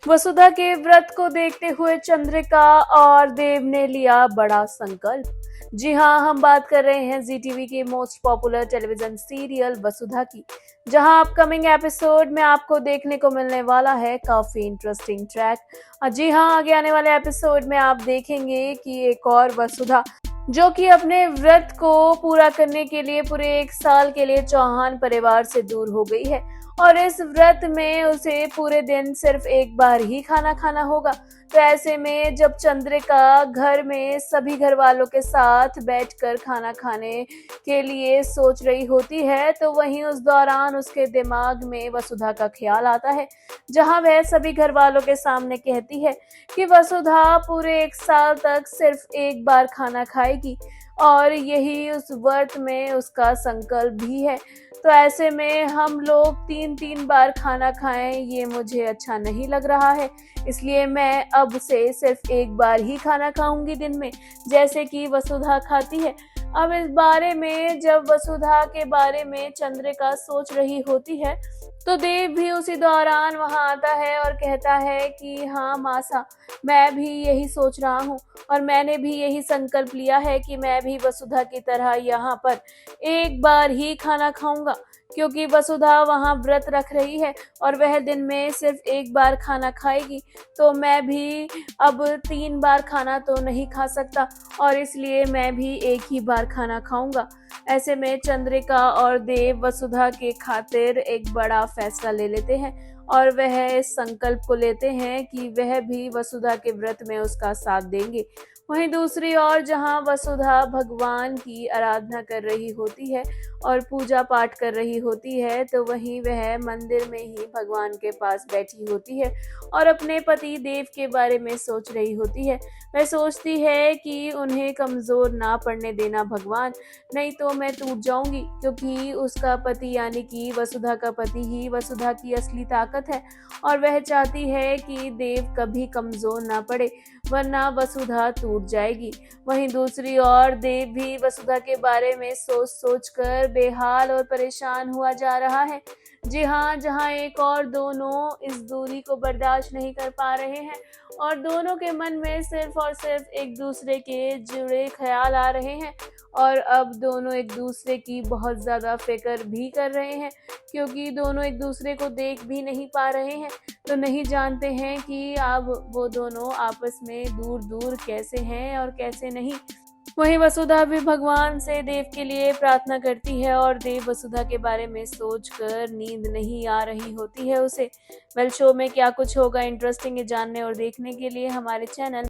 वसुधा के व्रत को देखते हुए चंद्रिका और देव ने लिया बड़ा संकल्प। जी हाँ, हम बात कर रहे हैं जी टीवी के मोस्ट पॉपुलर टेलीविजन सीरियल वसुधा की, जहां अपकमिंग एपिसोड में आपको देखने को मिलने वाला है काफी इंटरेस्टिंग ट्रैक। जी हाँ, आगे आने वाले एपिसोड में आप देखेंगे कि एक और वसुधा जो कि अपने व्रत को पूरा करने के लिए पूरे 1 साल के लिए चौहान परिवार से दूर हो गई है और इस व्रत में उसे पूरे दिन सिर्फ एक बार ही खाना खाना होगा। तो ऐसे में जब चंद्रिका घर में सभी घर वालों के साथ बैठकर खाना खाने के लिए सोच रही होती है, तो वहीं उस दौरान उसके दिमाग में वसुधा का ख्याल आता है, जहां वह सभी घर वालों के सामने कहती है कि वसुधा पूरे 1 साल तक सिर्फ एक बार खाना खाएगी और यही उस व्रत में उसका संकल्प भी है। तो ऐसे में हम लोग 3-3 बार खाना खाएं, ये मुझे अच्छा नहीं लग रहा है, इसलिए मैं अब से सिर्फ एक बार ही खाना खाऊंगी दिन में, जैसे कि वसुधा खाती है। अब इस बारे में जब वसुधा के बारे में चंद्रिका सोच रही होती है, तो देव भी उसी दौरान वहां आता है और कहता है कि हाँ मासा, मैं भी यही सोच रहा हूँ और मैंने भी यही संकल्प लिया है कि मैं भी वसुधा की तरह यहाँ पर एक बार ही खाना खाऊंगा, क्योंकि वसुधा वहां व्रत रख रही है और वह दिन में सिर्फ एक बार खाना खाएगी। तो मैं भी अब 3 बार खाना तो नहीं खा सकता और इसलिए मैं भी एक ही बार खाना खाऊंगा। ऐसे में चंद्रिका और देव वसुधा के खातिर एक बड़ा फैसला ले लेते हैं और वह इस संकल्प को लेते हैं कि वह भी वसुधा के व्रत में उसका साथ देंगे। वहीं दूसरी ओर जहां वसुधा भगवान की आराधना कर रही होती है और पूजा पाठ कर रही होती है, तो वहीं वह मंदिर में ही भगवान के पास बैठी होती है और अपने पति देव के बारे में सोच रही होती है। वह सोचती है कि उन्हें कमज़ोर ना पड़ने देना भगवान, नहीं तो मैं टूट जाऊंगी, क्योंकि उसका पति यानी कि वसुधा का पति ही वसुधा की असली ताकत है और वह चाहती है कि देव कभी कमज़ोर ना पड़े, वरना वसुधा टूट जाएगी। वहीं दूसरी ओर देव भी वसुधा के बारे में सोच सोच कर बेहाल और परेशान हुआ जा रहा है। जी हाँ, जहाँ एक और दोनों इस दूरी को बर्दाश्त नहीं कर पा रहे हैं और दोनों के मन में सिर्फ और सिर्फ एक दूसरे के जुड़े ख्याल आ रहे हैं और अब दोनों एक दूसरे की बहुत ज़्यादा फिक्र भी कर रहे हैं, क्योंकि दोनों एक दूसरे को देख भी नहीं पा रहे हैं, तो नहीं जानते हैं कि अब वो दोनों आपस में दूर दूर कैसे हैं और कैसे नहीं। वहीं वसुधा भी भगवान से देव के लिए प्रार्थना करती है और देव वसुधा के बारे में सोचकर नींद नहीं आ रही होती है उसे। वेल, शो में क्या कुछ होगा इंटरेस्टिंग जानने और देखने के लिए हमारे चैनल